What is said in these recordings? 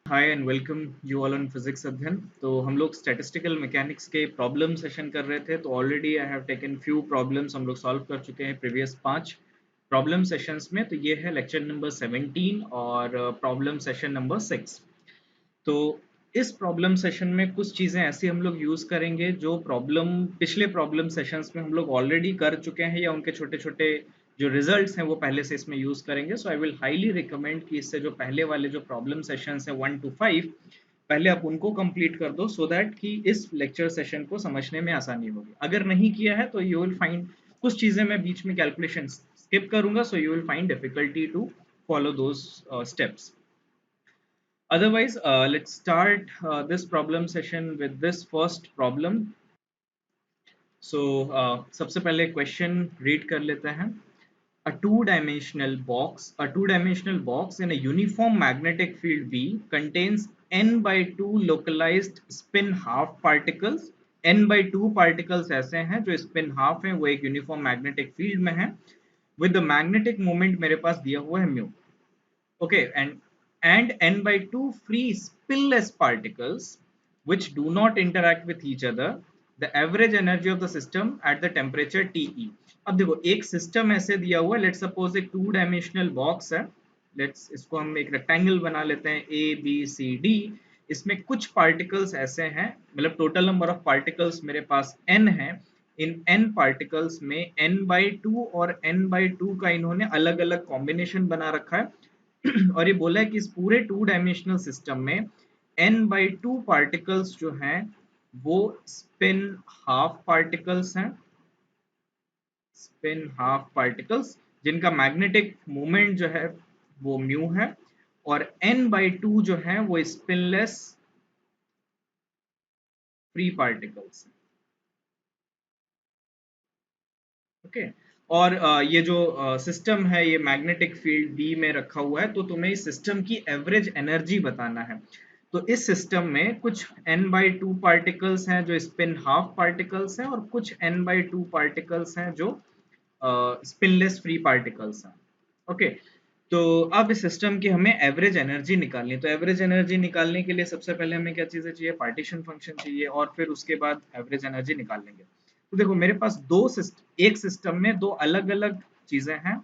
Hi and welcome you all on physics अध्ययन। तो हम लोग स्टैटिस्टिकल मैकेनिक्स के प्रॉब्लम सेशन कर रहे थे। तो already I have taken few problems, हम लोग सॉल्व कर चुके हैं प्रीवियस 5 प्रॉब्लम सेशंस में। तो ये है लेक्चर नंबर 17 और प्रॉब्लम सेशन नंबर 6। तो इस प्रॉब्लम सेशन में कुछ चीज़ें ऐसी हम लोग यूज़ करेंगे जो प्रॉब्लम पिछले प्रॉब्लम सेशंस में हम लोग ऑलरेडी कर चुके हैं, या उनके छोटे छोटे जो रिजल्ट्स हैं वो पहले से इसमें यूज़ करेंगे। सो आई विल हाईली रिकमेंड कि इससे जो पहले वाले जो प्रॉब्लम सेशंस हैं 1 to 5 पहले आप उनको कंप्लीट कर दो, सो दैट कि इस लेक्चर सेशन को समझने में आसानी होगी। अगर नहीं किया है तो यू विल फाइंड कुछ चीज़ें मैं बीच में कैलकुलेशन स्किप करूंगा, so you will find difficulty to follow those steps. Otherwise, let's start this problem session with this first problem. So, सबसे पहले question read कर लेते हैं. A two-dimensional box in a uniform magnetic field V contains n by 2 localized spin half particles. n by 2 particles ऐसे हैं जो spin half हैं, वो एक uniform magnetic field में हैं, with the magnetic moment मेरे पास दिया हुआ है mu. Okay, and n by 2 free spinless particles which do not interact with each other, the average energy of the system at the temperature TE. अब देखो एक system ऐसे दिया हुआ है, लेट्स सपोज एक टू डायमेंशनल बॉक्स है। Let's इसको हम एक रेक्टेंगल बना लेते हैं ए बी सी डी। इसमें कुछ पार्टिकल्स ऐसे हैं, मतलब टोटल नंबर ऑफ पार्टिकल्स मेरे पास n है। इन n पार्टिकल्स में n बाई टू और n बाई टू का इन्होंने अलग अलग कॉम्बिनेशन बना रखा है। और ये बोला है कि इस पूरे टू डायमेंशनल सिस्टम में n बाई टू पार्टिकल्स जो हैं वो स्पिन हाफ पार्टिकल्स हैं, स्पिन हाफ पार्टिकल्स जिनका मैग्नेटिक मोमेंट जो है वो म्यू है, और n बाई टू जो है वो स्पिनलेस फ्री पार्टिकल्स हैं। ओके, और ये जो सिस्टम है ये मैग्नेटिक फील्ड बी में रखा हुआ है, तो तुम्हें इस सिस्टम की एवरेज एनर्जी बताना है। तो इस सिस्टम में कुछ n बाई टू पार्टिकल्स हैं जो स्पिन हाफ पार्टिकल्स हैं, और कुछ n बाई टू पार्टिकल्स हैं जो स्पिनलेस फ्री पार्टिकल्स हैं। ओके, तो अब इस सिस्टम की हमें एवरेज एनर्जी निकालनी है। तो एवरेज एनर्जी निकालने के लिए सबसे पहले हमें क्या चीजें चाहिए, पार्टीशन फंक्शन चाहिए, और फिर उसके बाद एवरेज एनर्जी निकाल लेंगे। तो देखो मेरे पास एक सिस्टम में दो अलग अलग चीजें हैं।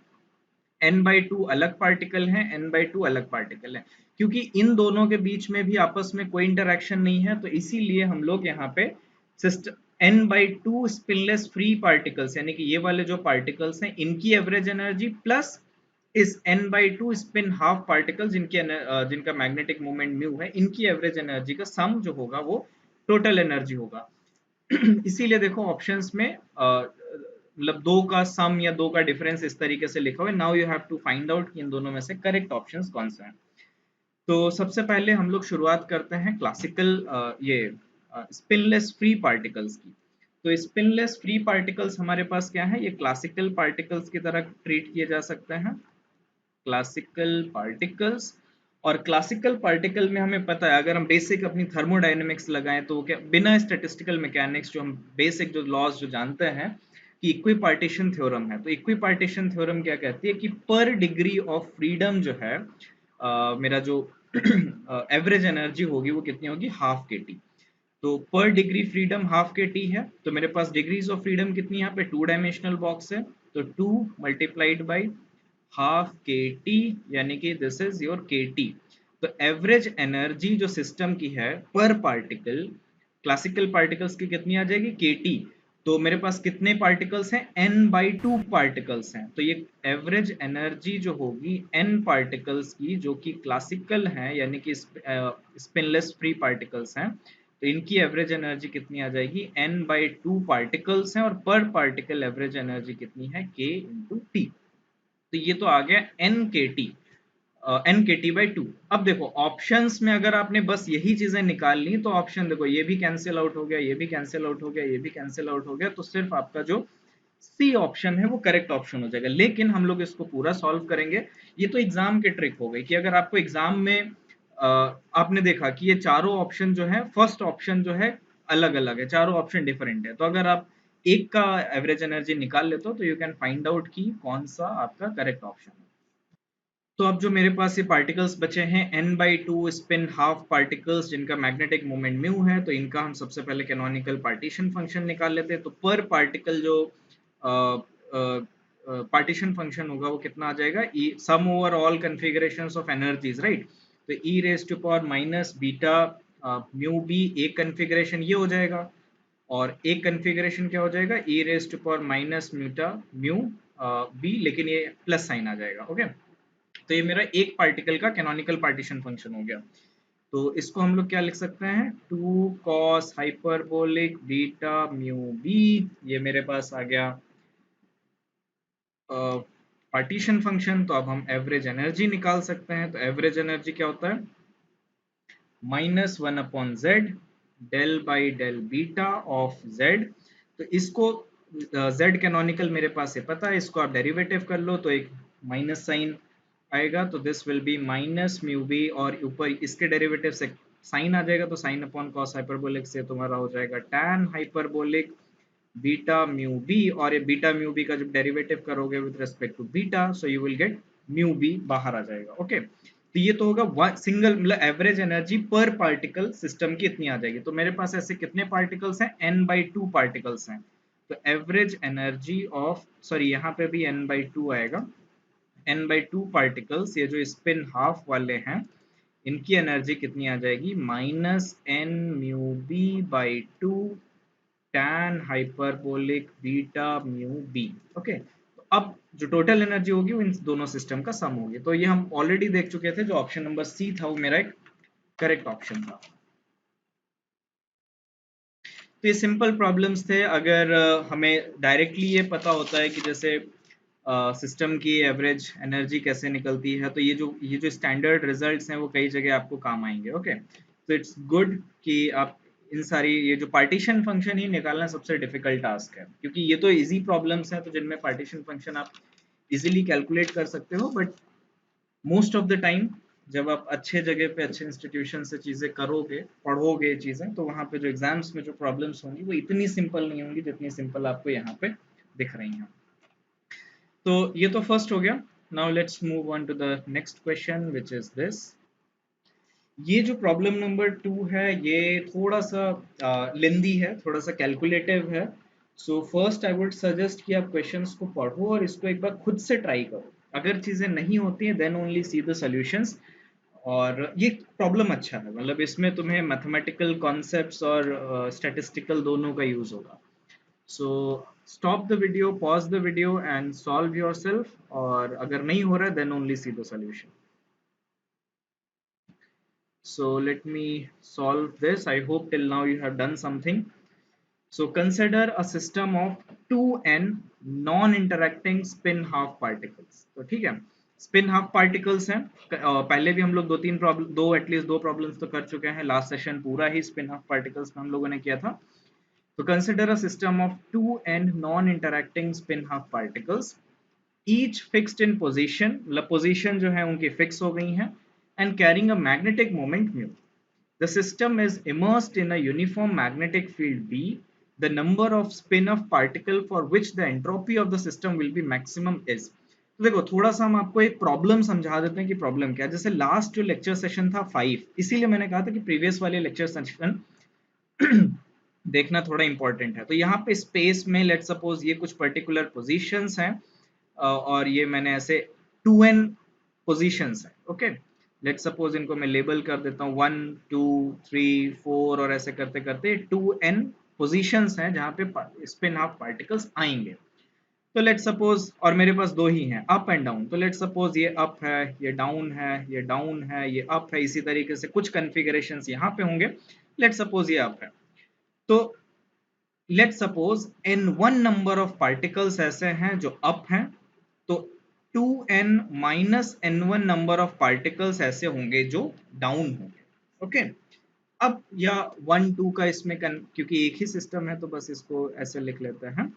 n बाई टू अलग पार्टिकल है, n बाई टू अलग पार्टिकल है। क्योंकि इन दोनों के बीच में भी आपस में कोई इंटरेक्शन नहीं है, तो इसीलिए हम लोग यहाँ पे system n by two spinless free particles, यानी कि ये वाले जो पार्टिकल्स हैं इनकी एवरेज एनर्जी प्लस इस n by two spin half particle जिनका मैग्नेटिक मोमेंट म्यू है, इनकी एवरेज एनर्जी का सम जो होगा वो टोटल एनर्जी होगा। इसीलिए देखो ऑप्शंस में मतलब दो का सम या दो का डिफरेंस इस तरीके से लिखा हुआ है। Now you have to find out कि इन दोनों में से करेक्ट ऑप्शंस कौन से हैं। तो सबसे पहले हम लोग शुरुआत करते हैं क्लासिकल ये स्पिनलेस फ्री पार्टिकल्स की। तो स्पिनलेस फ्री पार्टिकल्स हमारे पास क्या है, ये क्लासिकल पार्टिकल्स की तरह ट्रीट किए जा सकते हैं, क्लासिकल पार्टिकल्स। और क्लासिकल पार्टिकल में हमें पता है, अगर हम बेसिक अपनी थर्मोडायनेमिक्स लगाएं तो क्या बिना स्टैटिस्टिकल मैकेनिक्स जो हम बेसिक जो लॉज जो जानते हैं कि इक्विपार्टीशन थ्योरम है, तो इक्विपार्टीशन थ्योरम क्या कहती है कि पर डिग्री ऑफ फ्रीडम जो है मेरा जो एवरेज एनर्जी होगी वो कितनी होगी, हाफ के टी। तो पर डिग्री फ्रीडम हाफ के टी है, तो मेरे पास डिग्रीज ऑफ फ्रीडम कितनी यहाँ पे, टू डायमेंशनल बॉक्स है, तो 2 मल्टीप्लाइड बाई हाफ के टी, यानी कि दिस इज योर के टी। तो एवरेज एनर्जी जो सिस्टम की है पर पार्टिकल, क्लासिकल पार्टिकल्स की कितनी आ जाएगी, के टी। तो मेरे पास कितने पार्टिकल्स हैं, n बाई टू पार्टिकल्स हैं, तो ये एवरेज एनर्जी जो होगी n पार्टिकल्स की जो कि क्लासिकल हैं, यानी कि स्पिनलेस फ्री पार्टिकल्स हैं, तो इनकी एवरेज एनर्जी कितनी आ जाएगी, n बाई टू पार्टिकल्स हैं, और पर पार्टिकल एवरेज एनर्जी कितनी है, k इंटू टी। तो ये तो आ गया एन के टी, एन के टी बाई टू। अब देखो ऑप्शंस में अगर आपने बस यही चीजें निकाल ली तो ऑप्शन देखो ये भी कैंसिल आउट हो गया, ये भी कैंसिल आउट हो गया, ये भी कैंसिल आउट हो गया, तो सिर्फ आपका जो सी ऑप्शन है वो करेक्ट ऑप्शन हो जाएगा। लेकिन हम लोग इसको पूरा सॉल्व करेंगे। ये तो एग्जाम के ट्रिक हो गई कि अगर आपको एग्जाम में आपने देखा कि ये चारों ऑप्शन जो है, फर्स्ट ऑप्शन जो है अलग अलग है, चारों ऑप्शन डिफरेंट है, तो अगर आप एक का एवरेज एनर्जी निकाल लेते हो तो यू कैन फाइंड आउट कि कौन सा आपका करेक्ट ऑप्शन है। तो अब जो मेरे पास ये पार्टिकल्स बचे हैं n/2 स्पिन हाफ पार्टिकल्स जिनका मैग्नेटिक मोमेंट म्यू है, तो इनका हम सबसे पहले कैनोनिकल पार्टीशन फंक्शन निकाल लेते हैं। तो पर पार्टिकल जो पार्टीशन फंक्शन होगा वो कितना आ जाएगा, e sum over all configurations of energies, right. तो e raise to power minus beta mu B एक कन्फिगरेशन ये हो जाएगा, और एक कन्फिगरेशन क्या हो जाएगा, e raise to power minus म्यूटा म्यू बी, लेकिन ये प्लस साइन आ जाएगा। ओके, तो ये मेरा एक पार्टिकल का कैनोनिकल पार्टीशन फंक्शन हो गया। तो इसको हम लोग क्या लिख सकते हैं, 2 cos hyperbolic beta mu B, ये मेरे पास आ गया पार्टीशन फंक्शन। तो अब हम एवरेज एनर्जी निकाल सकते हैं। तो एवरेज एनर्जी क्या होता है, -1/z del by del beta of z। तो इसको z कैनोनिकल मेरे पास है पता है, इसको आप डेरिवेटिव कर लो तो एक माइनस साइन आएगा, तो this will be minus mu B, और ऊपर इसके डेरिवेटिव से साइन आ जाएगा, तो साइन अपॉन कॉस हाइपरबोलिक से तुम्हारा हो जाएगा tan hyperbolic beta mu B, और ये बीटा म्यू बी का जब डेरिवेटिव करोगे with respect to beta, so you will get mu B बाहर आ जाएगा। ओके, तो ये तो होगा सिंगल, मतलब average energy per particle system की इतनी आ जाएगी। तो मेरे पास ऐसे कितने पार्टिकल्स हैं, n/2 पार्टिकल्स हैं। तो एवरेज एनर्जी ऑफ, सॉरी यहाँ पे भी n/2 आएगा, n/2 पार्टिकल्स, ये जो स्पिन हाफ वाले हैं, इनकी एनर्जी कितनी आ जाएगी, -n μb/2 tan hyperbolic beta mu B. Okay, तो अब जो टोटल एनर्जी होगी वो इन दोनों सिस्टम का सम होगी। तो ये हम ऑलरेडी देख चुके थे, जो ऑप्शन नंबर सी था वो मेरा एक करेक्ट ऑप्शन था। तो ये सिंपल प्रॉब्लम्स थे। अगर हमें डायरेक्टली ये पता होता है कि जैसे सिस्टम की एवरेज एनर्जी कैसे निकलती है, तो ये जो स्टैंडर्ड रिजल्ट्स हैं वो कई जगह आपको काम आएंगे। ओके, तो इट्स गुड कि आप इन सारी, ये जो पार्टीशन फंक्शन ही निकालना सबसे डिफिकल्ट टास्क है, क्योंकि ये तो इजी प्रॉब्लम्स हैं तो जिनमें पार्टीशन फंक्शन आप इजीली कैलकुलेट कर सकते हो, but most of the time जब आप अच्छे जगह पे अच्छे इंस्टीट्यूशन से चीजें करोगे, पढ़ोगे चीजें, तो वहां पे जो एग्जाम्स में जो प्रॉब्लम्स होंगी वो इतनी सिंपल नहीं होंगी जितनी सिंपल आपको यहाँ पे दिख रही हैं। तो ये तो फर्स्ट हो गया। Now let's move on to the next question which is this. ये जो प्रॉब्लम नंबर 2 है ये थोड़ा सा लेंदी है, थोड़ा सा कैलकुलेटिव है। So first I would suggest कि आप क्वेश्चंस को पढ़ो और इसको एक बार खुद से ट्राई करो। अगर चीजें नहीं होती हैं then only see the solutions. और ये प्रॉब्लम अच्छा है, मतलब इसमें तुम्हें मैथमेटिकल कॉन्सेप्ट्स और स्टैटिस्टिकल दोनों का यूज होगा। So stop the video, pause the video and solve yourself, और अगर नहीं हो रहा है then only see the solution. So let me solve this. I hope till now you have done something. So consider a system of 2n non-interacting spin half particles. तो ठीक है, spin half particles हैं। पहले भी हम लोग दो तीन प्रॉब्लम, दो एटलीस्ट दो प्रॉब्लम्स तो कर चुके हैं। लास्ट सेशन पूरा ही spin half particles में हम लोगों ने किया था। तो consider a system of 2n non-interacting spin half particles, each fixed in position, मतलब position जो है उनकी fix हो गई हैं, and carrying a magnetic moment mu. The system is immersed in a uniform magnetic field B. The number of spin-off particle for which the entropy of the system will be maximum is. तो देखो थोड़ा सा हम आपको एक problem समझा देते हैं कि प्रॉब्लम क्या है। जैसे लास्ट जो लेक्चर सेशन था 5, इसीलिए मैंने कहा था कि प्रीवियस वाले लेक्चर सेशन देखना थोड़ा इंपॉर्टेंट है। तो यहाँ पे स्पेस में लेट सपोज ये कुछ पर्टिकुलर पोजीशंस हैं, और ये मैंने ऐसे 2n पोजीशंस हैं। ओके, लेट सपोज इनको मैं लेबल कर देता हूँ 1 2 3 4, और ऐसे करते करते 2n पोजीशंस हैं जहाँ पे स्पिन हाफ पार्टिकल्स आएंगे। तो लेट सपोज, और मेरे पास दो ही हैं, अप एंड डाउन। तो लेट सपोज ये अप है, ये डाउन है, ये डाउन है, ये अप है। इसी तरीके से कुछ कन्फिगरेशंस यहाँ पे होंगे। लेट सपोज ये अप है। तो let suppose n1 number of particles ऐसे हैं जो अप हैं, तो 2n minus n1 number of particles ऐसे होंगे जो डाउन होंगे। ओके, अब या 1 2 का इसमें क्योंकि एक ही सिस्टम है तो बस इसको ऐसे लिख लेते हैं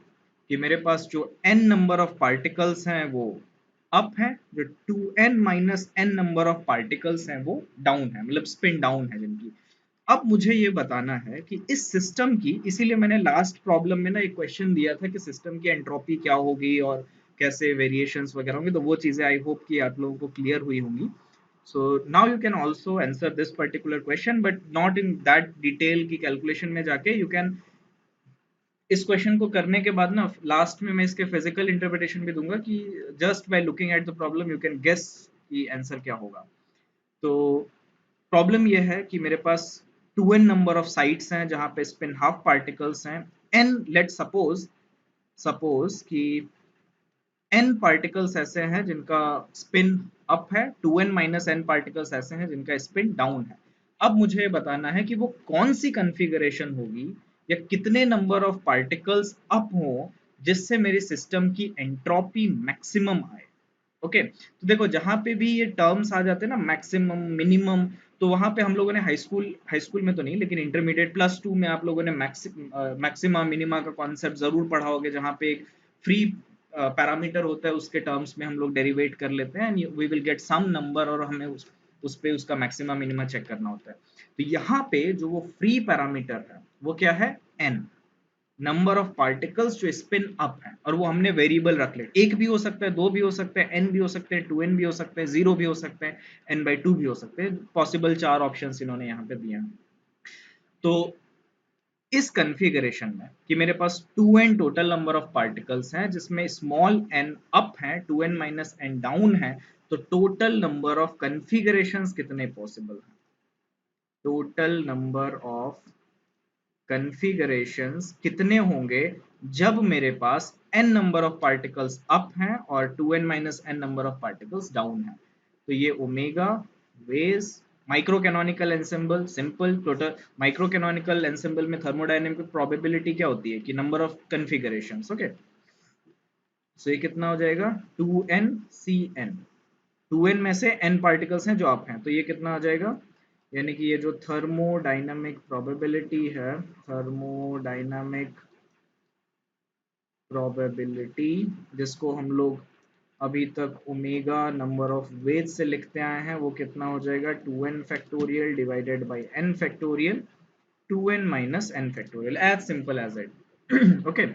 कि मेरे पास जो n नंबर ऑफ पार्टिकल्स हैं वो अप है, जो 2n minus n number of particles हैं वो डाउन है, मतलब स्पिन डाउन है जिनकी। अब मुझे ये बताना है कि इस सिस्टम की, इसीलिए मैंने लास्ट प्रॉब्लम में ना एक क्वेश्चन दिया था कि सिस्टम की एंट्रोपी क्या होगी और कैसे वेरिएशंस वगैरह होंगे, तो वो चीजें आई होप कि आप लोगों को क्लियर हुई होंगी. So now you can also answer this particular question, but not in that detail की कैलकुलेशन में जाके. You can इस क्वेश्चन को करने के बाद ना लास्ट में मैं इसके फिजिकल इंटरप्रिटेशन भी दूंगा कि just by looking at the problem you can guess कि आंसर क्या होगा. तो प्रॉब्लम यह है कि मेरे पास 2n नंबर ऑफ साइट्स हैं जहां पे स्पिन हाफ पार्टिकल्स हैं. n लेट सपोज सपोज कि n पार्टिकल्स ऐसे हैं जिनका स्पिन अप है, 2n माइनस n पार्टिकल्स ऐसे हैं जिनका स्पिन डाउन है. अब मुझे बताना है कि वो कौन सी कॉन्फ़िगरेशन होगी या कितने नंबर ऑफ पार्टिकल्स अप हो जिससे मेरी सिस्टम की एंट्रोपी मैक्सिमम आए. ओके, तो देखो जहां पे भी ये टर्म्स आ जाते हैं ना, मैक्सिमम मिनिमम, तो वहां पे हम लोगों ने हाई स्कूल में तो नहीं लेकिन इंटरमीडिएट +2 में आप लोगों ने मैक्सिमा मिनिमा का कॉन्सेप्ट जरूर पढ़ा होगा, जहां पे एक फ्री पैरामीटर होता है उसके टर्म्स में हम लोग डेरिवेट कर लेते हैं and we will get some number और हमें उस पे उसका मैक्सिमा मिनिमा चेक करना होता है. तो यहाँ पे जो वो फ्री पैरामीटर है वो क्या है, n, नंबर ऑफ पार्टिकल्स जो स्पिन अप है, और वो हमने वेरिएबल रख ले. एक भी हो सकता है, दो भी हो सकते हैं, n भी हो सकते हैं, 2n भी हो सकते हैं, 0 भी हो सकते हैं, n/2 भी हो सकते हैं. पॉसिबल 4 ऑप्शंस इन्होंने यहाँ पे दिए हैं. तो इस कॉन्फ़िगरेशन में कि मेरे पास 2n total number of particles हैं जिसमें स्मॉल n अप है, 2n माइनस n डाउन है, तो टोटल नंबर ऑफ कॉन्फ़िगरेशंस कितने पॉसिबल हैं, टोटल नंबर ऑफ कॉन्फ़िगरेशंस कितने होंगे जब मेरे पास n number of particles up हैं और 2n minus n number of particles down हैं. तो ये omega was micro canonical ensemble, simple total micro canonical ensemble में थर्मोडायनेमिक प्रोबेबिलिटी क्या होती है कि number of configurations. Okay, so ये कितना हो जाएगा 2n cn, 2n में से n पार्टिकल्स हैं जो अप हैं, तो ये कितना आ जाएगा, यानी कि ये जो थर्मोडायनामिक प्रोबेबिलिटी है, थर्मोडायनामिक प्रोबेबिलिटी जिसको हम लोग अभी तक ओमेगा नंबर ऑफ वेज से लिखते आए हैं, वो कितना हो जाएगा 2n factorial divided by n factorial, 2n minus n factorial, as simple as it. Okay,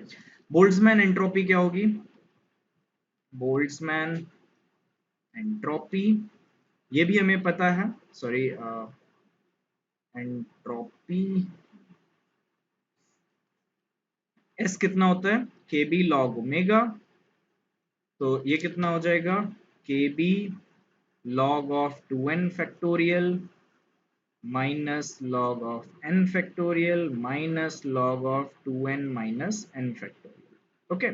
Boltzmann entropy क्या होगी, बोल्ट्जमैन एंट्रोपी ये भी हमें पता है, सॉरी एंट्रोपी एस कितना होता है, के बी लॉग ओमेगा, तो ये कितना हो जाएगा k B log of 2n factorial minus log of n factorial minus log of 2n minus n factorial. Okay,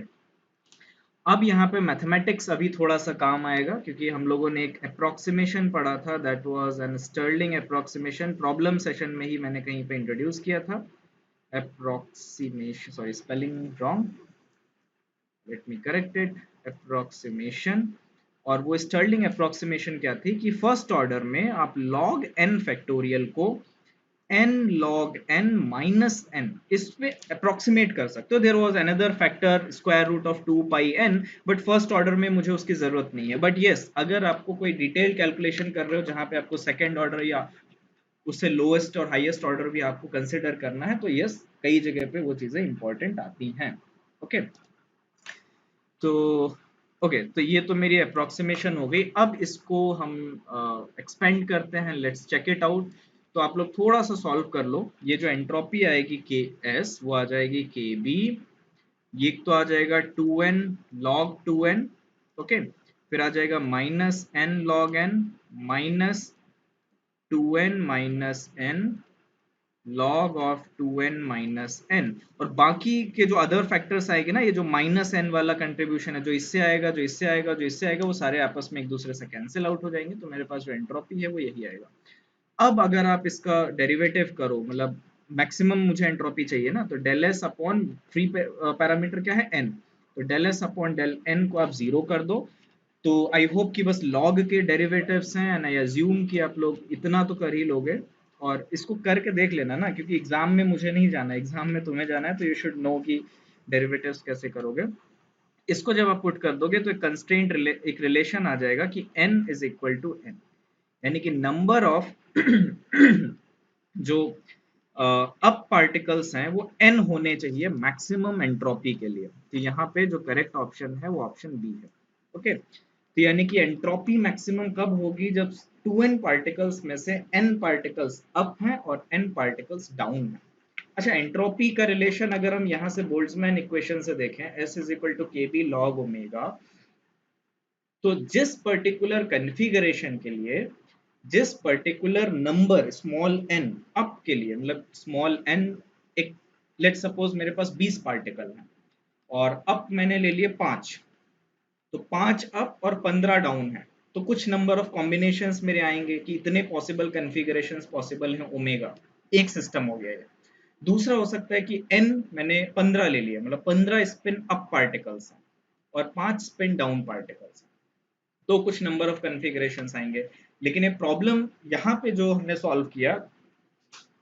अब यहाँ पे मैथमेटिक्स अभी थोड़ा सा काम आएगा क्योंकि हम लोगों ने एक अप्रोक्सीमेशन पढ़ा था, that was an Stirling approximation, problem session में ही मैंने कहीं पे इंट्रोड्यूस किया था. Approximation, sorry spelling wrong, let me correct it, approximation. और वो स्टर्लिंग अप्रोक्सीमेशन क्या थी कि फर्स्ट ऑर्डर में आप log n फैक्टोरियल को n log n minus n इस पे अप्रोक्सीमेट कर सकते हो. There was another factor square root of 2 pi n, but first order में मुझे उसकी जरूरत नहीं है. बट यस, अगर आपको कोई डिटेल कैलकुलेशन कर रहे हो जहां पे आपको सेकंड ऑर्डर या उससे लोएस्ट और हाईएस्ट ऑर्डर भी आपको कंसिडर करना है, तो यस, कई जगह पे वो चीजें इंपॉर्टेंट आती हैं. ओके, तो ओके, तो ये तो मेरी अप्रोक्सीमेशन हो गई. अब इसको हम एक्सपेंड करते हैं, लेट्स चेक इट आउट. तो आप लोग थोड़ा सा सॉल्व कर लो. ये जो एंट्रोपी आएगी के एस वो आ जाएगी के बी, ये तो आ जाएगा 2n log 2n. ओके, फिर आ जाएगा minus n log n minus 2n minus n log of 2n minus n. और बाकी के जो अदर फैक्टर्स आएंगे ना, ये जो माइनस n वाला कंट्रीब्यूशन है, जो इससे आएगा, जो इससे आएगा, जो इससे आएगा, वो सारे आपस में एक दूसरे से कैंसिल आउट हो जाएंगे. तो मेरे पास जो एंट्रोपी है वो यही आएगा. अब अगर आप इसका डेरिवेटिव करो, मतलब मैक्सिमम मुझे एंट्रोपी चाहिए ना, तो del S upon free parameter क्या है n, तो del S upon del n को आप जीरो कर दो. तो आई होप कि बस लॉग के डेरिवेटिव्स हैं एंड आई अज्यूम कि आप लोग इतना तो कर ही लोगे. और इसको करके देख लेना ना, क्योंकि एग्जाम में मुझे नहीं जाना, एग्जाम में तुम्हें जाना है, तो यू शुड नो कि डेरिवेटिव्स कैसे करोगे. इसको जब आप पुट कर दोगे तो एक कंस्ट्रेंट एक रिलेशन आ जाएगा कि n is equal to n, यानी कि नंबर ऑफ जो अप पार्टिकल्स हैं वो n होने चाहिए मैक्सिमम एंट्रोपी के लिए। तो यहाँ पे जो करेक्ट ऑप्शन है वो ऑप्शन बी है। ओके, तो यानी कि एंट्रोपी मैक्सिमम कब होगी, जब 2n पार्टिकल्स में से n पार्टिकल्स अप हैं और n पार्टिकल्स डाउन हैं। अच्छा, एंट्रोपी का रिलेशन अगर हम यहाँ से बोल्ट्जमैन इक्वेशन से देखें, S इज इक्वल टू के बी लॉग ओमेगा, तो जिस पर्टिकुलर कन्फिगरेशन के लिए जिस particular number small n up के लिए, मतलब स्मॉल n, एक लेट सपोज मेरे पास 20 पार्टिकल हैं और अप मैंने ले लिए 5, तो 5 अप और 15 डाउन है, तो कुछ नंबर ऑफ कॉम्बिनेशंस मेरे आएंगे कि इतने पॉसिबल कन्फिगरेशंस पॉसिबल हैं ओमेगा, एक सिस्टम हो गया है। दूसरा हो सकता है कि n मैंने 15 ले लिया, मतलब 15 स्पिन अप पार्टिकल्स हैं और 5 स्पिन डाउन पार्टिकल्स हैं, तो कुछ नंबर ऑफ कन्फिगरेशंस आएंगे। लेकिन ये प्रॉब्लम यहाँ पे जो हमने सॉल्व किया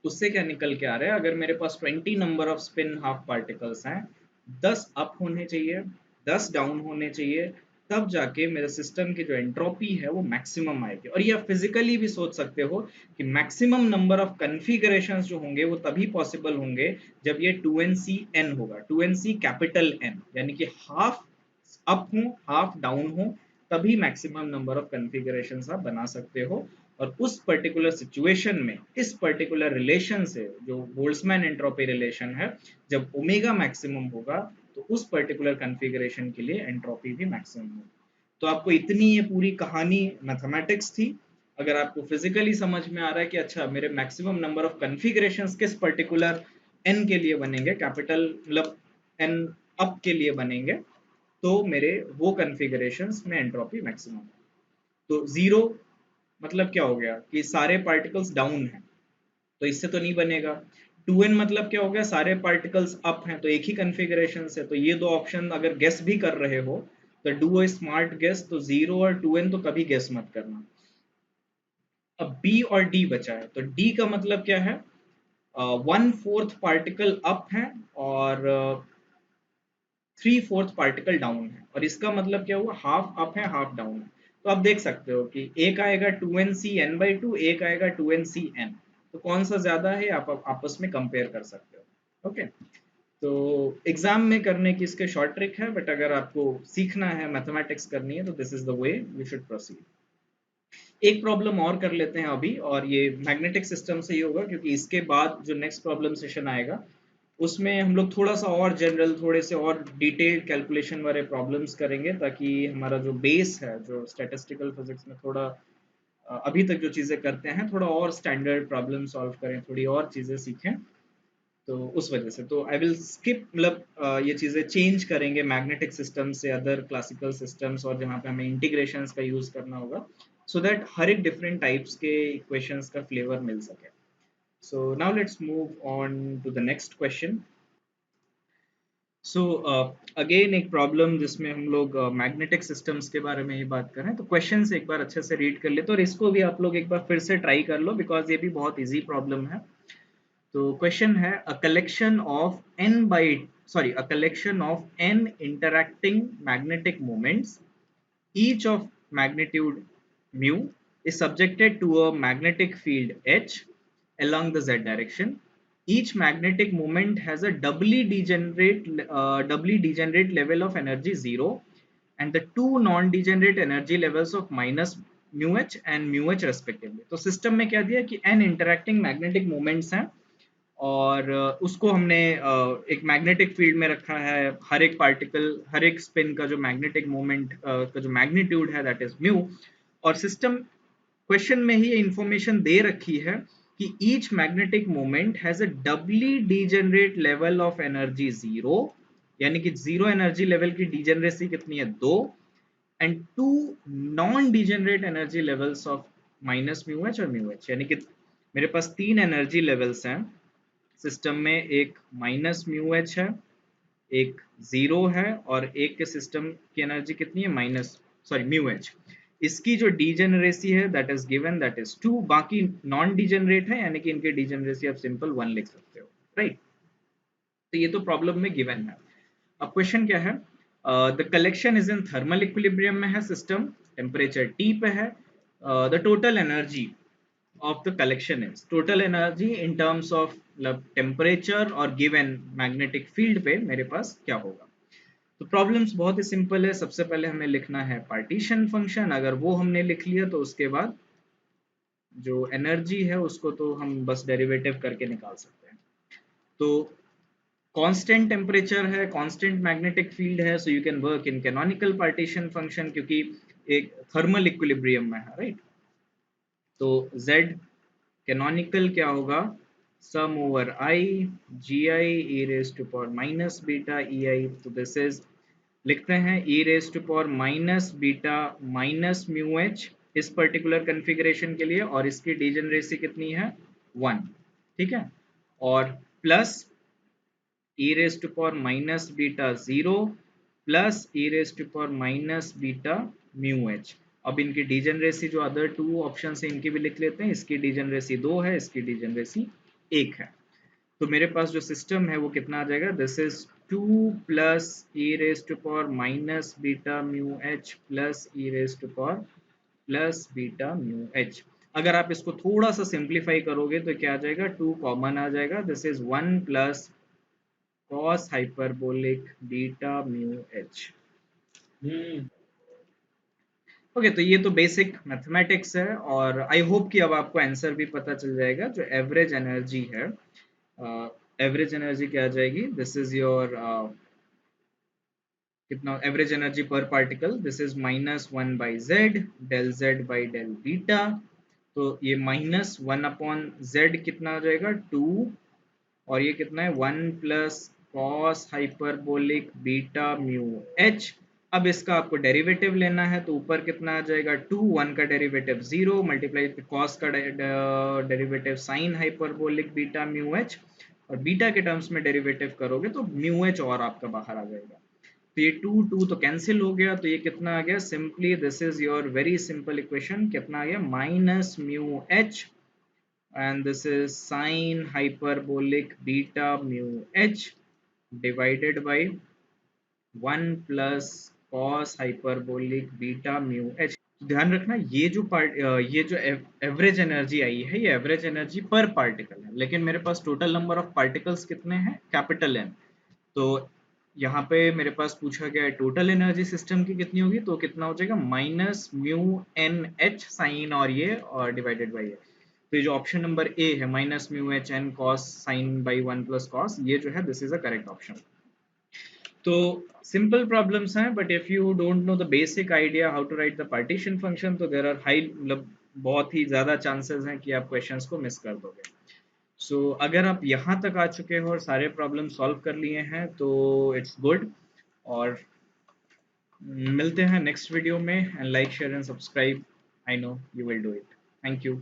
उससे क्या निकल के आ रहा है, अगर मेरे पास 20 number off spin half particles हैं, 10 अप होने चाहिए, 10 डाउन होने चाहिए, तब जाके मेरे सिस्टम की जो एंट्रोपी है वो मैक्सिमम आएगी। और ये आप फिजिकली भी सोच सकते हो कि मैक्सिमम नंबर ऑफ कन्फिगरेशंस जो होंगे वो तभी पॉसिबल होंगे जब ये 2nCn होगा, 2nC कैपिटल N, यानी कि हाफ अप हो हाफ डाउन हो, तभी मैक्सिमम नंबर ऑफ कन्फिगरेशंस आप बना सकते हो। और उस पर्टिकुलर सिचुएशन में इस पर्टिकुलर रिलेशन से, जो बोल्ट्जमैन एंट्रोपी रिलेशन है, जब ओमेगा मैक्सिमम होगा तो उस पर्टिकुलर कॉन्फ़िगरेशन के लिए एंट्रोपी भी मैक्सिमम होगी। तो आपको इतनी ये पूरी कहानी मैथमेटिक्स थी। अगर आपको फिजिकली समझ में आ रहा है कि अच्छा मेरे मैक्सिमम नंबर ऑफ कॉन्फ़िगरेशंस किस पर्टिकुलर एन के लिए बनेंगे, कैपिटल मतलब एन अप के लिए बनेंगे, तो मेरे वो कॉन्फ़िगरेशंस में एंट्रोपी मैक्सिमम है। तो जीरो मतलब क्या हो गया कि सारे पार्टिकल्स डाउन हैं, तो इससे तो नहीं बनेगा। 2n मतलब क्या हो गया, सारे पार्टिकल्स अप हैं, तो एक ही कन्फिगरेशन से। तो ये दो ऑप्शन अगर गेस भी कर रहे हो तो डू अ स्मार्ट गेस, तो 0 और 2n तो कभी गेस मत करना। अब b और d बचा है, तो d का मतलब क्या है, 1/4 पार्टिकल अप है और 3/4 पार्टिकल डाउन है, और इसका मतलब क्या हुआ, हाफ अप है हाफ डाउन है। तो आप देख सकते हो कि एक आएगा 2nCn/2, एक आएगा 2nCn, तो कौन सा ज्यादा है आप आपस में कंपेयर कर सकते हो। ओके, तो एग्जाम में करने की इसके शॉर्ट ट्रिक है, बट अगर आपको सीखना है मैथमेटिक्स करनी है तो this is the way you should proceed. एक प्रॉब्लम और कर लेते हैं अभी, और ये मैग्नेटिक सिस्टम से ही होगा, क्योंकि इसके बाद जो नेक्स्ट प्रॉब्लम सेशन आएगा उसमें हम लोग थोड़ा सा और जनरल, थोड़े से और डिटेल्ड कैलकुलेशन वाले प्रॉब्लम्स करेंगे, ताकि हमारा जो बेस है, जो स्टैटिस्टिकल फिजिक्स में थोड़ा अभी तक जो चीज़ें करते हैं, थोड़ा और स्टैंडर्ड प्रॉब्लम सॉल्व करें, थोड़ी और चीज़ें सीखें। तो उस वजह से तो आई विल स्किप, मतलब ये चीज़ें चेंज करेंगे मैग्नेटिक सिस्टम से अदर क्लासिकल सिस्टम्स, और जहाँ पे हमें इंटीग्रेशंस का यूज़ करना होगा, सो दैट हर एक डिफरेंट टाइप्स के इक्वेशंस का फ्लेवर मिल सके। So now let's move on to the next question. So again एक प्रॉब्लम जिसमें हम लोग मैग्नेटिक सिस्टम्स के बारे में ही बात कर रहे हैं, तो क्वेश्चन एक बार अच्छे से रीड कर लेते, और इसको भी आप लोग एक बार फिर से ट्राई कर लो, बिकॉज ये भी बहुत इजी प्रॉब्लम है। तो क्वेश्चन है, a collection of N interacting magnetic moments, each of magnitude mu is subjected to a magnetic field H along the z direction. Each magnetic moment has a doubly degenerate level of energy 0, and the two non-degenerate energy levels of minus mu h and mu h respectively. तो system में क्या दिया कि n interacting magnetic moments हैं, और उसको हमने एक मैग्नेटिक फील्ड में रखा है। हर एक पार्टिकल, हर एक स्पिन का जो मैग्नेटिक मोमेंट का जो मैग्नीट्यूड है दैट इज म्यू। और सिस्टम क्वेश्चन में ही ये इंफॉर्मेशन दे रखी है कि each magnetic moment has a doubly degenerate level of energy 0, यानी कि 0 एनर्जी लेवल की डीजेनरेसी कितनी है, 2, and two non degenerate energy levels of minus mu H और म्यू एच, यानी कि मेरे पास तीन एनर्जी लेवल्स हैं सिस्टम में, एक माइनस म्यू एच है, एक जीरो है, और एक के सिस्टम की एनर्जी कितनी है, माइनस सॉरी म्यू एच। इसकी जो डीजेनरेसी है that is given, that is 2, बाकी नॉन डीजेनरेट है, यानी कि इनकी डीजेनरेसी आप सिंपल 1 लिख सकते हो, राइट। तो ये तो प्रॉब्लम में गिवन है। अब क्वेश्चन क्या है, the collection is in thermal equilibrium में है सिस्टम, टेम्परेचर T पे है, the total energy of the collection is total energy in terms of मतलब temperature और given magnetic field पे मेरे पास क्या होगा। तो प्रॉब्लम्स बहुत ही सिंपल है। सबसे पहले हमें लिखना है पार्टीशन फंक्शन। अगर वो हमने लिख लिया तो उसके बाद जो एनर्जी है उसको तो हम बस डेरिवेटिव करके निकाल सकते हैं। तो कांस्टेंट टेम्परेचर है, कांस्टेंट मैग्नेटिक फील्ड है, so you can work in canonical partition function क्योंकि एक थर्मल इक्विलिब्रियम में है, राइट। तो z कैनोनिकल क्या होगा, sum over i g i e raise to power minus beta e i. तो दिस इज, लिखते हैं e raise to power minus beta minus mu H इस पर्टिकुलर कन्फिग्रेशन के लिए, और इसकी डीजेनरेसी कितनी है, 1, ठीक है। और plus e raised to power minus beta 0 plus e raised to power minus beta mu h। अब इनकी डीजेनरेसी जो अदर टू ऑप्शन है इनकी भी लिख लेते हैं। इसकी डीजेनरेसी 2 है, इसकी डीजेनरेसी 1 है। तो मेरे पास जो सिस्टम है वो कितना आ जाएगा, this is 2 plus e raise to power minus beta mu h plus e raise to power plus beta mu h। अगर आप इसको थोड़ा सा सिंप्लीफाई करोगे तो क्या आ जाएगा, 2 कॉमन आ जाएगा, this is 1 plus cos hyperbolic beta mu h। Okay, तो ये तो बेसिक मैथमेटिक्स है, और आई होप कि अब आपको आंसर भी पता चल जाएगा। जो एवरेज एनर्जी है, एवरेज एनर्जी क्या आ जाएगी, दिस इज योर कितना average energy per particle, this is minus one by Z by del beta. तो ये माइनस वन अपॉन जेड कितना आ जाएगा, 2, और ये कितना है, 1 plus cos hyperbolic beta mu H. अब इसका आपको डेरिवेटिव लेना है, तो ऊपर कितना आ जाएगा, 2, 1 का डेरिवेटिव 0 मल्टीप्लाई कॉस का derivative sine hyperbolic beta mu H, और बीटा के टर्म्स में डेरिवेटिव करोगे तो म्यू एच और आपका बाहर आ जाएगा। तो ये 2 2 तो कैंसिल हो गया, तो ये कितना आ गया, simply this is your very simple equation, कितना आ गया, minus mu H and this is sine hyperbolic beta mu h divided by 1 plus cos hyperbolic beta mu h। ध्यान रखना ये जो ये जो एवरेज एनर्जी आई है ये एवरेज एनर्जी पर पार्टिकल है, लेकिन मेरे पास टोटल नंबर ऑफ पार्टिकल्स कितने हैं, कैपिटल एन। तो यहाँ पे मेरे पास पूछा गया है टोटल एनर्जी सिस्टम की कितनी होगी, तो कितना हो जाएगा, minus mu N H sine और ये और डिवाइडेड बाई ये। तो ये जो ऑप्शन नंबर ए है, minus mu H N cos sine by 1 plus cos, ये जो है this is a correct option. तो सिंपल प्रॉब्लम्स हैं, but if you don't know the basic idea how to write the partition function, तो there are high, मतलब बहुत ही ज्यादा chances हैं कि आप क्वेश्चंस को मिस कर दोगे। सो अगर आप यहाँ तक आ चुके हो और सारे प्रॉब्लम सॉल्व कर लिए हैं तो इट्स गुड। और मिलते हैं नेक्स्ट वीडियो में, and like share and subscribe, I know you will do it. Thank you.